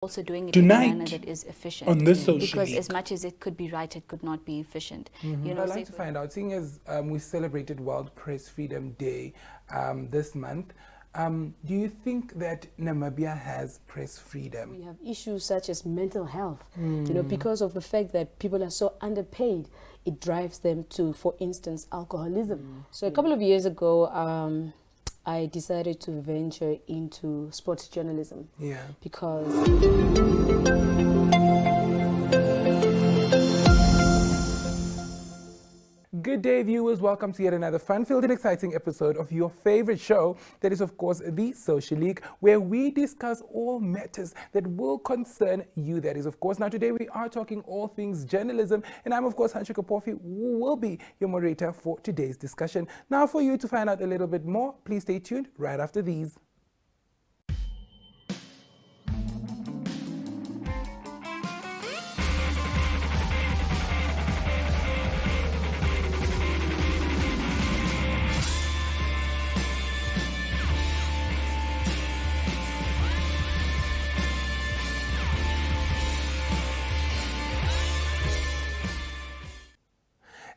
also doing it Tonight, in a manner that is efficient. on this social because league. as much as it could be right, it could not be efficient. I'd like to find out, seeing as we celebrated World Press Freedom Day this month, do you think that Namibia has press freedom? We have issues such as mental health, because of the fact that people are so underpaid, it drives them to, for instance, alcoholism. So a couple of years ago, I decided to venture into sports journalism. Yeah. Because Good day, viewers. Welcome to yet another fun-filled and exciting episode of your favorite show, that is, of course, The Social League, where we discuss all matters that will concern you, that is, of course. Now, today we are talking all things journalism, and I'm, of course, Hanshu Kapofi, who will be your moderator for today's discussion. Now, for you to find out a little bit more, please stay tuned right after these.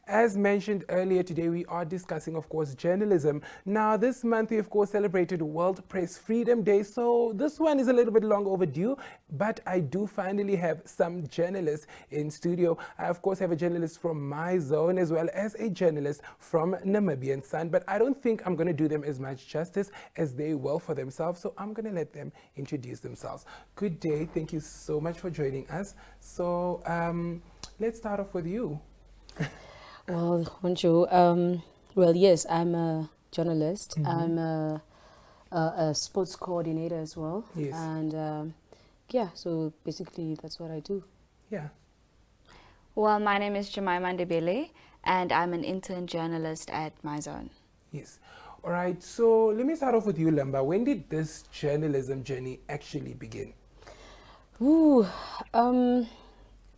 As mentioned earlier, today we are discussing, of course, journalism. Now, this month we, of course, celebrated World Press Freedom Day, so this one is a little bit long overdue, but I do finally have some journalists in studio. I, of course, have a journalist from my zone as well as a journalist from Namibian Sun, but I don't think I'm going to do them as much justice as they will for themselves, so I'm going to let them introduce themselves. Good day. Thank you so much for joining us. So let's start off with you. well, Honcho, well, yes, I'm a journalist. I'm a sports coordinator as well. Yes. And yeah, so basically that's what I do. Yeah. Well, my name is Jemima Ndebele, and I'm an intern journalist at my zone. Yes. All right. So let me start off with you, Lamba. When did this journalism journey actually begin? Ooh,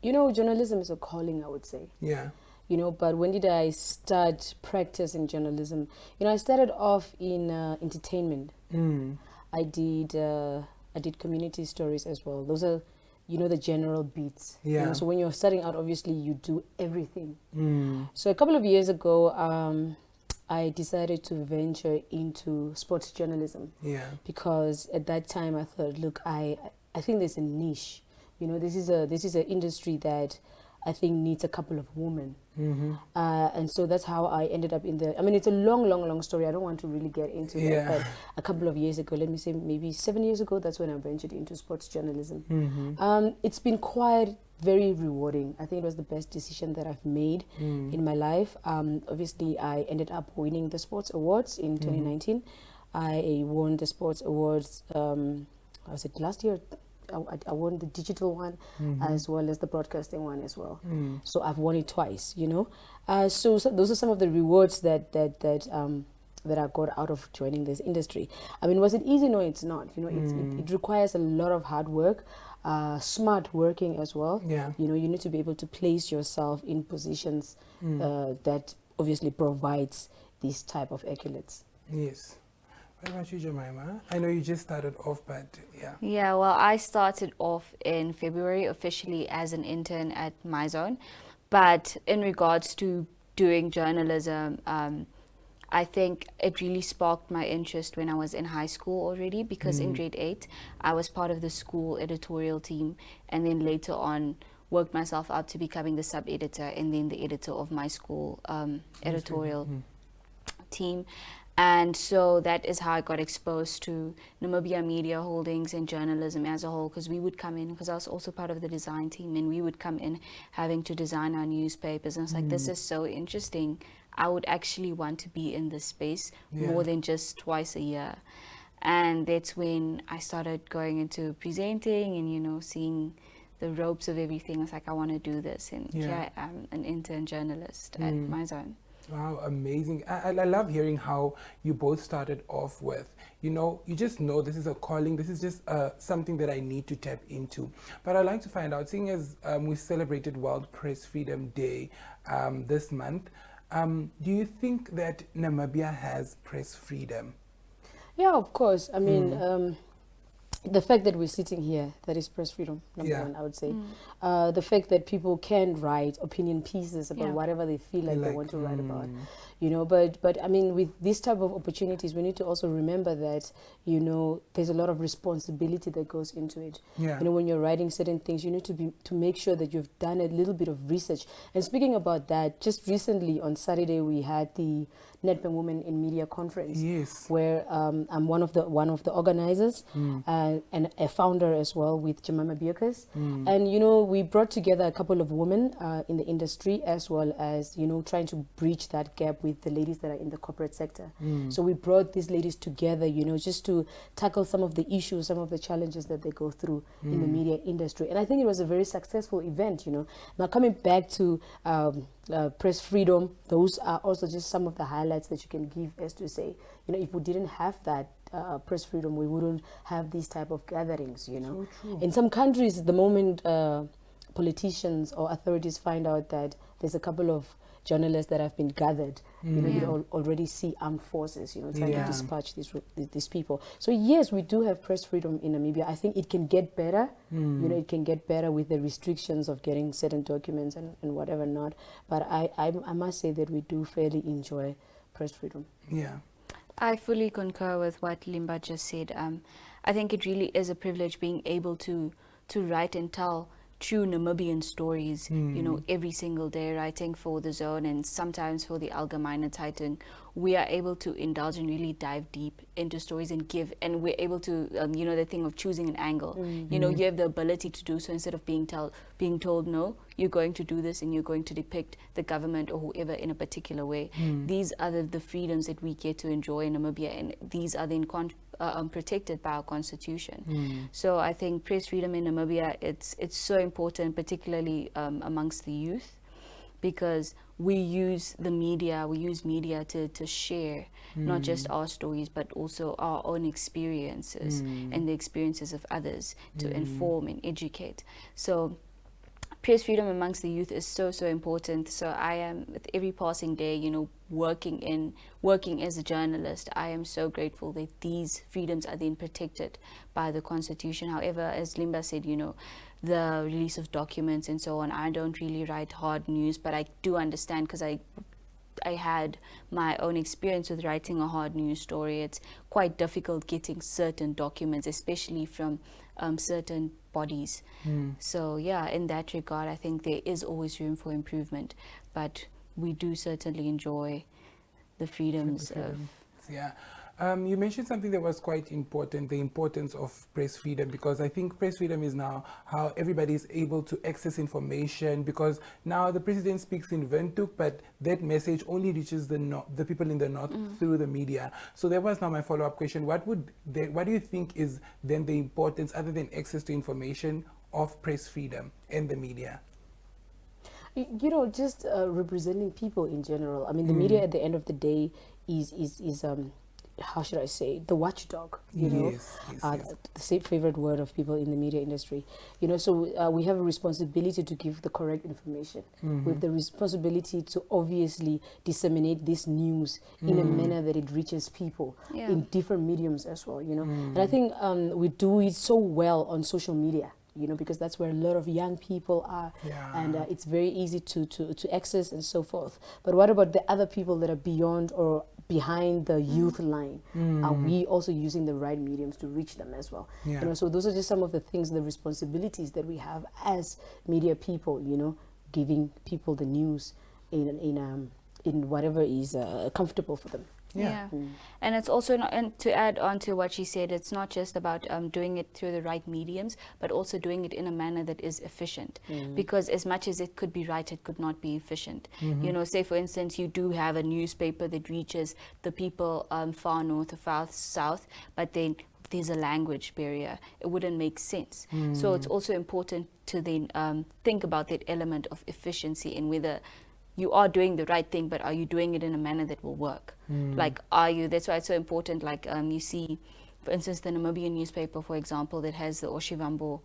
journalism is a calling, I would say. Yeah. But when did I start practicing journalism? I started off in entertainment. I did community stories as well. Those are, the general beats. Yeah. So when you're starting out, obviously you do everything. So a couple of years ago, I decided to venture into sports journalism. Yeah. Because at that time I thought, look, I think there's a niche. This is an industry that I think needs a couple of women. And so that's how I ended up in it's a long story. I don't want to really get into that. But a couple of years ago, let me say maybe 7 years ago, that's when I ventured into sports journalism. It's been quite very rewarding. I think it was the best decision that I've made in my life. Obviously, I ended up winning the sports awards in 2019. I won the sports awards, was it last year? I won the digital one as well as the broadcasting one as well. So I've won it twice, So those are some of the rewards that I got out of joining this industry. Was it easy? No, it's not. It requires a lot of hard work, smart working as well. Yeah. You need to be able to place yourself in positions that obviously provides these type of accolades. Yes. What about you, Jemima? I know you just started off, but yeah. Yeah, well, I started off in February officially as an intern at my zone. But in regards to doing journalism, I think it really sparked my interest when I was in high school already, because in grade 8, I was part of the school editorial team, and then later on worked myself up to becoming the sub-editor and then the editor of my school editorial team. And so that is how I got exposed to Namibia Media Holdings and journalism as a whole, because we would come in, because I was also part of the design team, and we would come in having to design our newspapers. And I was like, this is so interesting. I would actually want to be in this space more than just twice a year. And that's when I started going into presenting and, seeing the ropes of everything. I was like, I want to do this. And here I am, an intern journalist at my zone. Wow, amazing. I love hearing how you both started off with, you just know this is a calling, this is just something that I need to tap into. But I'd like to find out, seeing as we celebrated World Press Freedom Day this month, do you think that Namibia has press freedom? Yeah, of course. the fact that we're sitting here, that is press freedom, number Yeah. one, I would say. The fact that people can write opinion pieces about Yeah. whatever they feel like they Like, want to write about, you know. But I mean, with this type of opportunities, we need to also remember that, you know, there's a lot of responsibility that goes into it. Yeah. You know, when you're writing certain things, you need to make sure that you've done a little bit of research. And speaking about that, just recently on Saturday, we had the Nedbank Women in Media Conference. Yes. Where I'm one of the organizers and a founder as well with Jemima Bierkes. And you know, we brought together a couple of women in the industry, as well as, you know, trying to bridge that gap with the ladies that are in the corporate sector. So we brought these ladies together, you know, just to tackle some of the issues, some of the challenges that they go through in the media industry. And I think it was a very successful event, you know. Now coming back to press freedom, those are also just some of the highlights that you can give, as to say, you know, if we didn't have that press freedom, we wouldn't have these type of gatherings, you know. So true. In some countries, the moment politicians or authorities find out that there's a couple of journalists that have been gathered, you know, you already see armed forces, you know, trying to dispatch these people. So yes, we do have press freedom in Namibia. I think it can get better. You know, it can get better with the restrictions of getting certain documents and whatever not. But I must say that we do fairly enjoy press freedom. Yeah. I fully concur with what Limba just said. I think it really is a privilege being able to write and tell true Namibian stories, you know, every single day, writing for the Zone and sometimes for the Algemeine Titan. We are able to indulge and really dive deep into stories and give, and we're able to, you know, the thing of choosing an angle. You know, you have the ability to do so instead of being told, no, you're going to do this and you're going to depict the government or whoever in a particular way. These are the freedoms that we get to enjoy in Namibia, and these are then protected by our constitution. So I think press freedom in Namibia, it's so important, particularly amongst the youth, because we use media to share not just our stories, but also our own experiences and the experiences of others, to inform and educate. So press freedom amongst the youth is so important. So I am, with every passing day, you know, working as a journalist, I am so grateful that these freedoms are then protected by the constitution. However, as Limba said, you know, the release of documents and so on, I don't really write hard news, but I do understand, because I had my own experience with writing a hard news story. It's quite difficult getting certain documents, especially from certain bodies. So yeah, in that regard, I think there is always room for improvement, but we do certainly enjoy the freedoms of... Yeah. You mentioned something that was quite important, the importance of press freedom, because I think press freedom is now how everybody is able to access information, because now the president speaks in Windhoek, but that message only reaches the people in the north through the media. So that was now my follow-up question. What do you think is then the importance, other than access to information, of press freedom and the media? You know, just representing people in general. I mean, the media at the end of the day is how should I say, the watchdog, you know, the favorite word of people in the media industry, you know. So we have a responsibility to give the correct information. We have the responsibility to obviously disseminate this news in a manner that it reaches people in different mediums as well, you know. And I think we do it so well on social media, you know, because that's where a lot of young people are, and it's very easy to access and so forth. But what about the other people that are beyond or behind the youth line? Are we also using the right mediums to reach them as well? You know, so those are just some of the things, the responsibilities that we have as media people, you know, giving people the news in whatever is comfortable for them. And it's also not, and to add on to what she said, it's not just about doing it through the right mediums, but also doing it in a manner that is efficient. Because as much as it could be right, it could not be efficient. You know, say for instance, you do have a newspaper that reaches the people far north or far south, but then there's a language barrier. It wouldn't make sense. So it's also important to then think about that element of efficiency, and whether you are doing the right thing, but are you doing it in a manner that will work? Like, that's why it's so important. Like, you see, for instance, the Namibian newspaper, for example, that has the Oshivambo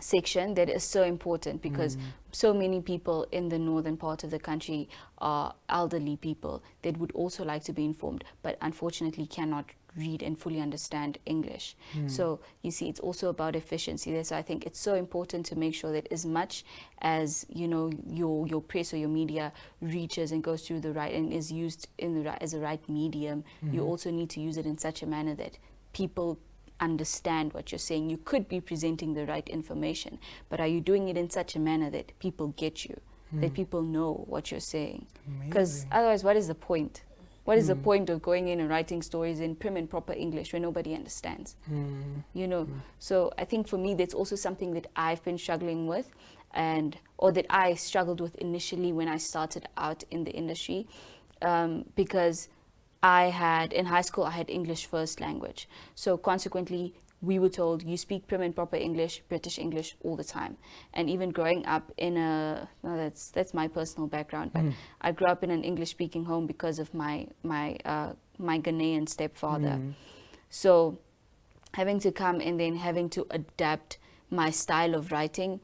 section that is so important, because so many people in the northern part of the country are elderly people that would also like to be informed, but unfortunately cannot read and fully understand English. So you see, it's also about efficiency there. So I think it's so important to make sure that as much as, you know, your press or your media reaches and goes through the right and is used in the as a right medium, you also need to use it in such a manner that people understand what you're saying. You could be presenting the right information, but are you doing it in such a manner that people get you, that people know what you're saying? Because otherwise, what is the point? What is the point of going in and writing stories in prim and proper English when nobody understands? You know, so I think for me, that's also something that I've been struggling with, or that I struggled with initially when I started out in the industry, because in high school, I had English first language. So consequently, we were told you speak prim and proper English, British English all the time. And even growing up in that's my personal background, but I grew up in an English speaking home because of my Ghanaian stepfather. So having to come and then having to adapt my style of writing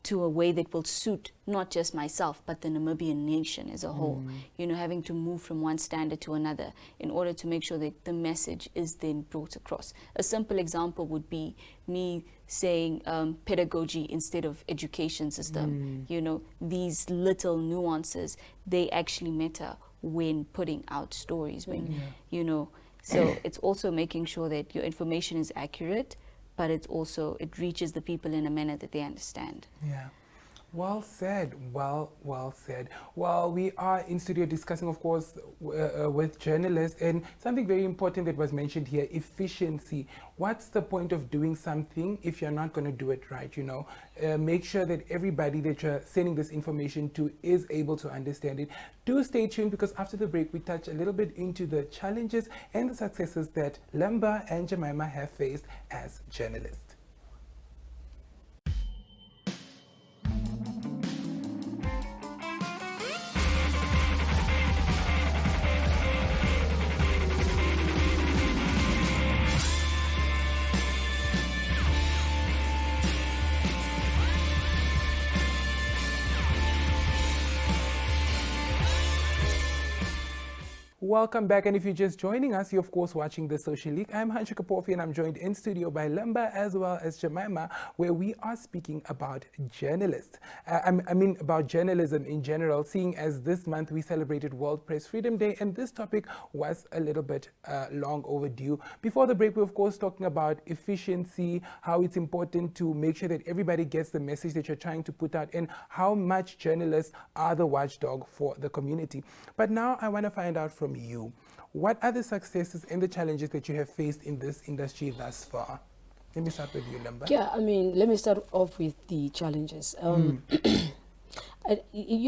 to a way that will suit not just myself, but the Namibian nation as a whole. You know, having to move from one standard to another in order to make sure that the message is then brought across. A simple example would be me saying pedagogy instead of education system. You know, these little nuances, they actually matter when putting out stories, you know. So it's also making sure that your information is accurate, but it reaches the people in a manner that they understand. Yeah. Well said. Well said. Well, we are in studio discussing, of course, with journalists, and something very important that was mentioned here: efficiency. What's the point of doing something if you're not going to do it right? You know, make sure that everybody that you're sending this information to is able to understand it. Do stay tuned, because after the break we touch a little bit into the challenges and the successes that Lamba and Jemima have faced as journalists. Welcome back, and if you're just joining us, you're of course watching The Social League. I'm Hansha Kapofi, and I'm joined in studio by Lamba as well as Jemima, where we are speaking about journalists. About journalism in general, seeing as this month we celebrated World Press Freedom Day, and this topic was a little bit long overdue. Before the break, we're of course talking about efficiency, how it's important to make sure that everybody gets the message that you're trying to put out, and how much journalists are the watchdog for the community. But now I want to find out from you, what are the successes and the challenges that you have faced in this industry thus far? Let me start with you, Lamba. Yeah, I mean, let me start off with the challenges. You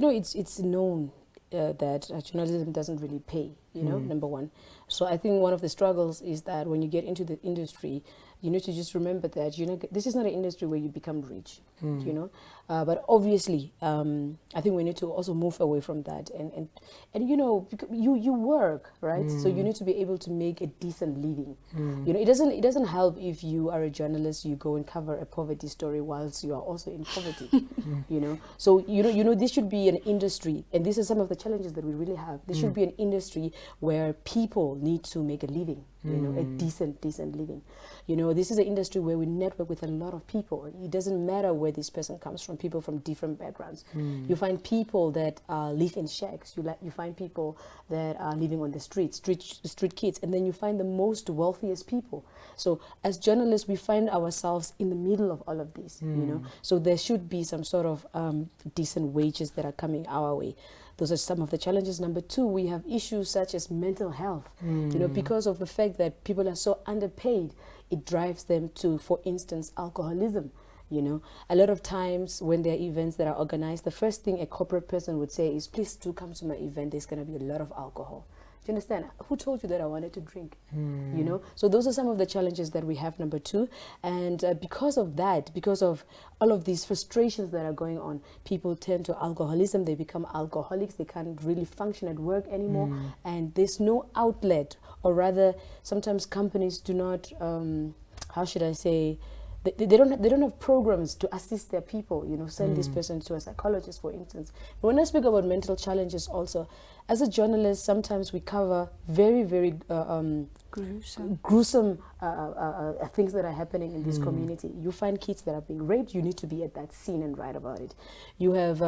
know, it's known that journalism doesn't really pay, you know, number one. So I think one of the struggles is that when you get into the industry, you need to just remember that, you know, this is not an industry where you become rich, you know. But obviously, I think we need to also move away from that. And you know, you work, right? So you need to be able to make a decent living. You know, it doesn't help if you are a journalist, you go and cover a poverty story whilst you are also in poverty, you know. So, you know, this should be an industry, and these are some of the challenges that we really have. This should be an industry where people need to make a living, you know, a decent living. You know, this is an industry where we network with a lot of people. It doesn't matter where this person comes from, people from different backgrounds. You find people that live in shacks. You find people that are living on the street kids, and then you find the most wealthiest people. So as journalists, we find ourselves in the middle of all of this, you know. So there should be some sort of decent wages that are coming our way. Those are some of the challenges. Number two, we have issues such as mental health. You know, because of the fact that people are so underpaid, it drives them to, for instance, alcoholism. You know, a lot of times when there are events that are organized, the first thing a corporate person would say is, please do come to my event. There's going to be a lot of alcohol. Do you understand? Who told you that I wanted to drink? You know, so those are some of the challenges that we have, number two. And because of that, because of all of these frustrations that are going on, people tend to alcoholism. They become alcoholics. They can't really function at work anymore. And there's no outlet, or rather, sometimes companies do not, how should I say, they don't have programs to assist their people, you know, send this person to a psychologist, for instance. But when I speak about mental challenges also, as a journalist, sometimes we cover very, very gruesome things that are happening in this community. You find kids that are being raped, you need to be at that scene and write about it. You have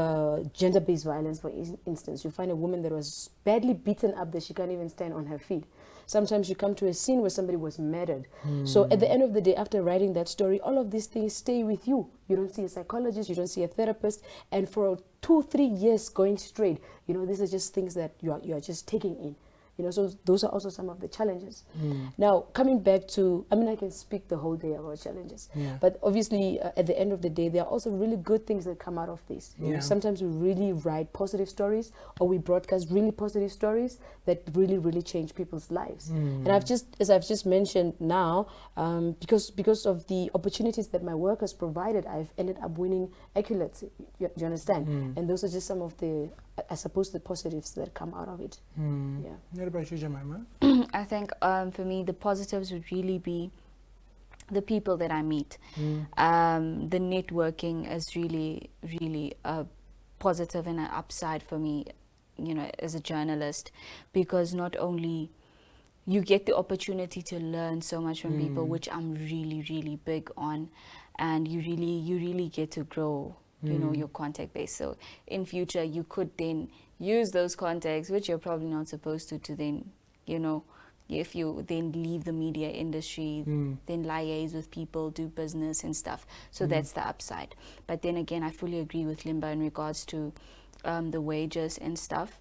gender-based violence, for instance. You find a woman that was badly beaten up that she can't even stand on her feet. Sometimes you come to a scene where somebody was murdered. So at the end of the day, after writing that story, all of these things stay with you. You don't see a psychologist, you don't see a therapist, and for 2-3 years going straight, you know, these are just things that you are just taking in. You know, so those are also some of the challenges. Now, coming back to, I mean, I can speak the whole day about challenges, but obviously at the end of the day, there are also really good things that come out of this. You know, sometimes we really write positive stories, or we broadcast really positive stories that really, really change people's lives. And as I've just mentioned now, because of the opportunities that my work has provided, I've ended up winning accolades. You understand? And those are just some of the, I suppose, the positives that come out of it. Yeah. What about you, Jemima? I think for me, the positives would really be the people that I meet. The networking is really, really a positive and an upside for me, you know, as a journalist, because not only you get the opportunity to learn so much from people, which I'm really, really big on, and you really get to grow, you know, your contact base. So in future, you could then use those contacts, which you're probably not supposed to then, you know, if you then leave the media industry, then liaise with people, do business and stuff. So that's the upside. But then again, I fully agree with Limba in regards to the wages and stuff.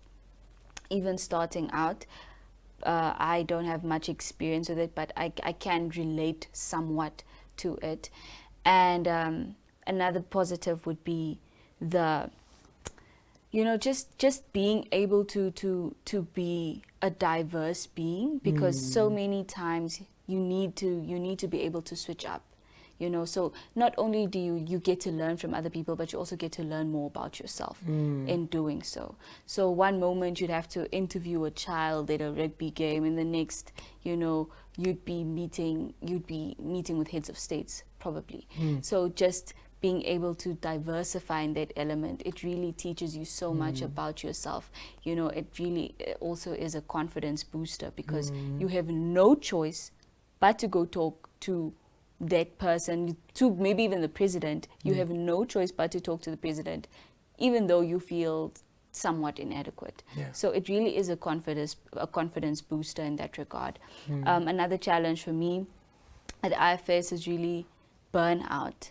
Even starting out, I don't have much experience with it, but I can relate somewhat to it. And another positive would be the, you know, just being able to be a diverse being, because so many times you need to be able to switch up, you know. So not only do you get to learn from other people, but you also get to learn more about yourself in doing so. So one moment you'd have to interview a child at a rugby game, and the next, you know, you'd be meeting with heads of states probably. So just being able to diversify in that element, it really teaches you so much about yourself. You know, it really also is a confidence booster, because you have no choice but to go talk to that person, to maybe even the president. You have no choice but to talk to the president, even though you feel somewhat inadequate. So it really is a confidence booster in that regard. Another challenge for me at IFS is really burnout.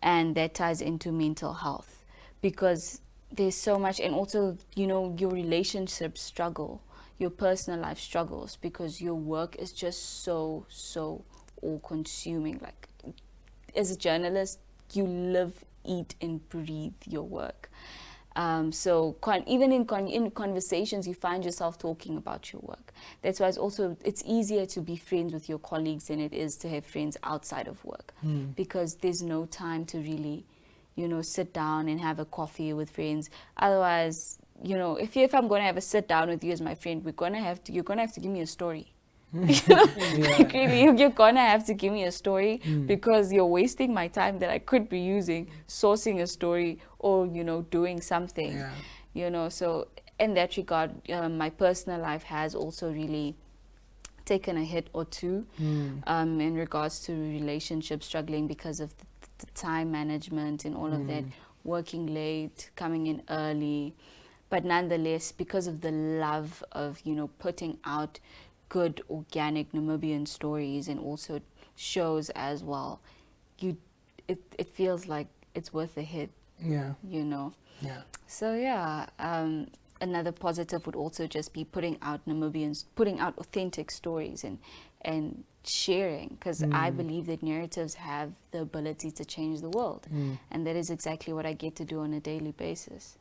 And that ties into mental health, because there's so much, and also, you know, your relationships struggle, your personal life struggles, because your work is just so all consuming. Like, as a journalist, you live, eat and breathe your work. So even in conversations, you find yourself talking about your work. That's why it's easier to be friends with your colleagues than it is to have friends outside of work, because there's no time to really, you know, sit down and have a coffee with friends. Otherwise, you know, if I'm going to have a sit down with you as my friend, you're going to have to give me a story. Like, really, you're gonna have to give me a story, because you're wasting my time that I could be using sourcing a story, or, you know, doing something, you know. So in that regard, my personal life has also really taken a hit or two in regards to relationships struggling, because of the time management and all of that, working late, coming in early. But nonetheless, because of the love of, you know, putting out good organic Namibian stories, and also shows as well, it feels like it's worth a hit, you know. So another positive would also just be putting out authentic stories and sharing, because I believe that narratives have the ability to change the world, and that is exactly what I get to do on a daily basis.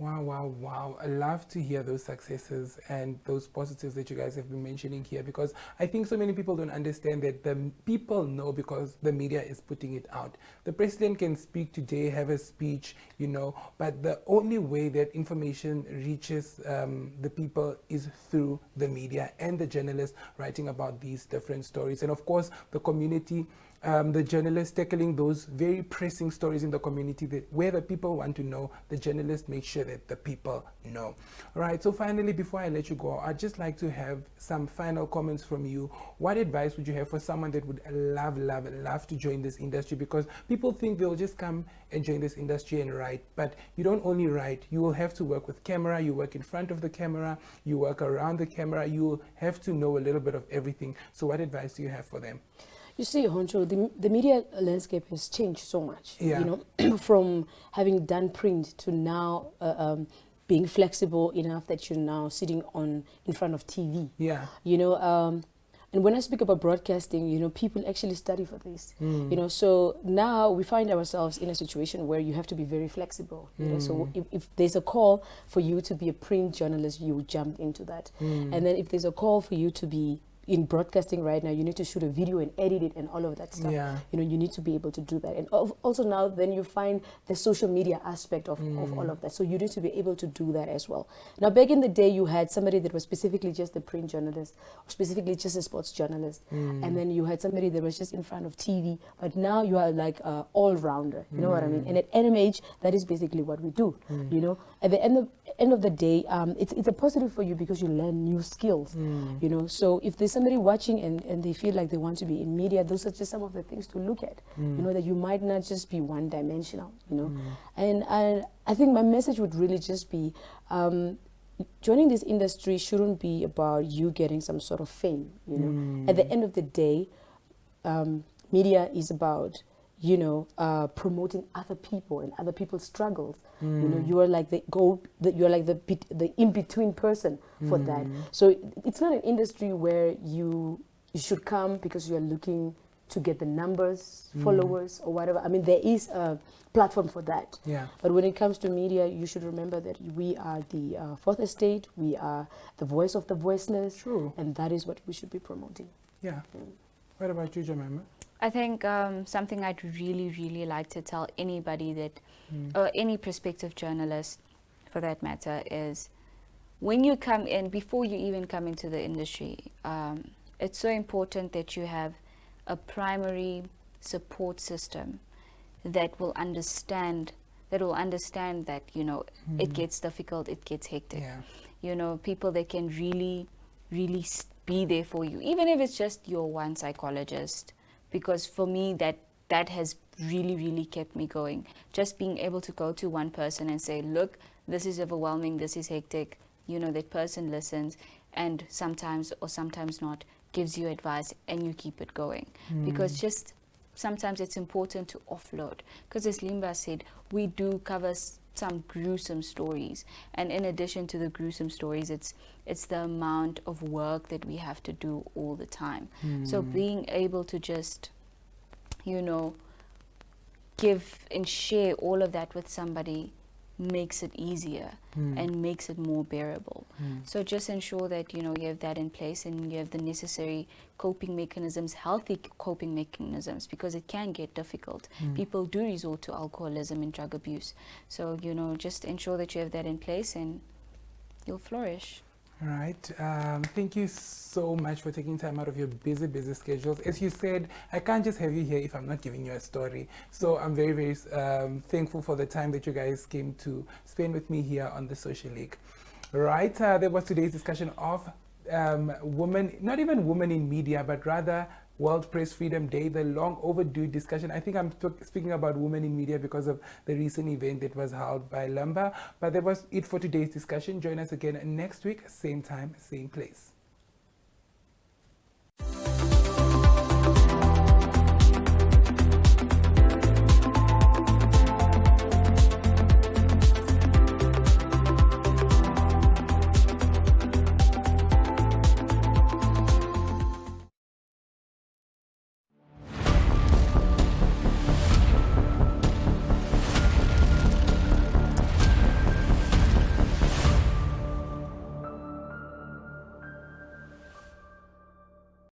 Wow. I love to hear those successes and those positives that you guys have been mentioning here, because I think so many people don't understand that the people know because the media is putting it out. The president can speak today, have a speech, you know, but the only way that information reaches the people is through the media and the journalists writing about these different stories. And of course, the community the journalists tackling those very pressing stories in the community where the people want to know. The journalists make sure that the people know. All right, so finally, before I let you go, I'd just like to have some final comments from you. What advice would you have for someone that would love to join this industry? Because people think they'll just come and join this industry and write, but you don't only write. You will have to work with camera, you work in front of the camera, you work around the camera. You have to know a little bit of everything. So what advice do you have for them? You see, Honcho, the media landscape has changed so much. Yeah. You know, from having done print to now being flexible enough that you're now sitting in front of TV. Yeah. You know, and when I speak about broadcasting, you know, people actually study for this. You know, so now we find ourselves in a situation where you have to be very flexible. You know, so if there's a call for you to be a print journalist, you jump into that. And then if there's a call for you to be in broadcasting right now, you need to shoot a video and edit it and all of that stuff. Yeah. You know, you need to be able to do that. And also now then you find the social media aspect of all of that. So you need to be able to do that as well. Now, back in the day, you had somebody that was specifically just a print journalist or specifically just a sports journalist. And then you had somebody that was just in front of TV. But now you are like an all-rounder. You know what I mean? And at NMH, that is basically what we do. You know, at the end of the day, it's a positive for you because you learn new skills. You know, so if there's somebody watching and they feel like they want to be in media, those are just some of the things to look at. You know, that you might not just be one-dimensional, you know. And I think my message would really just be, joining this industry shouldn't be about you getting some sort of fame, you know. At the end of the day, media is about, you know, promoting other people and other people's struggles. You know, you are like you're like the in-between person for that. So it's not an industry where you should come because you're looking to get the numbers, followers, or whatever. I mean, there is a platform for that. Yeah. But when it comes to media, you should remember that we are the fourth estate. We are the voice of the voiceless. True. And that is what we should be promoting. Yeah. What about you, Jemima? I think something I'd really like to tell anybody that, or any prospective journalist for that matter, is when you come in, before you even come into the industry, it's so important that you have a primary support system that will understand that, you know, it gets difficult, it gets hectic. Yeah. You know, people that can really be there for you, even if it's just your one psychologist. Because for me, that has really kept me going. Just being able to go to one person and say, look, this is overwhelming, this is hectic. You know, that person listens and sometimes or sometimes not gives you advice and you keep it going. Because just sometimes it's important to offload. Because as Limba said, we do cover some gruesome stories. And in addition to the gruesome stories, it's the amount of work that we have to do all the time. So being able to just, you know, give and share all of that with somebody makes it easier and makes it more bearable. So just ensure that, you know, you have that in place and you have the necessary coping mechanisms, healthy coping mechanisms, because it can get difficult. People do resort to alcoholism and drug abuse. So, you know, just ensure that you have that in place and you'll flourish. All right. Thank you so much for taking time out of your busy schedules. As you said, I can't just have you here if I'm not giving you a story. So I'm very thankful for the time that you guys came to spend with me here on the Social League. Right. That was today's discussion of women, not even women in media, but rather World Press Freedom Day, the long overdue discussion. I think I'm speaking about women in media because of the recent event that was held by Lumba. But that was it for today's discussion. Join us again next week, same time, same place.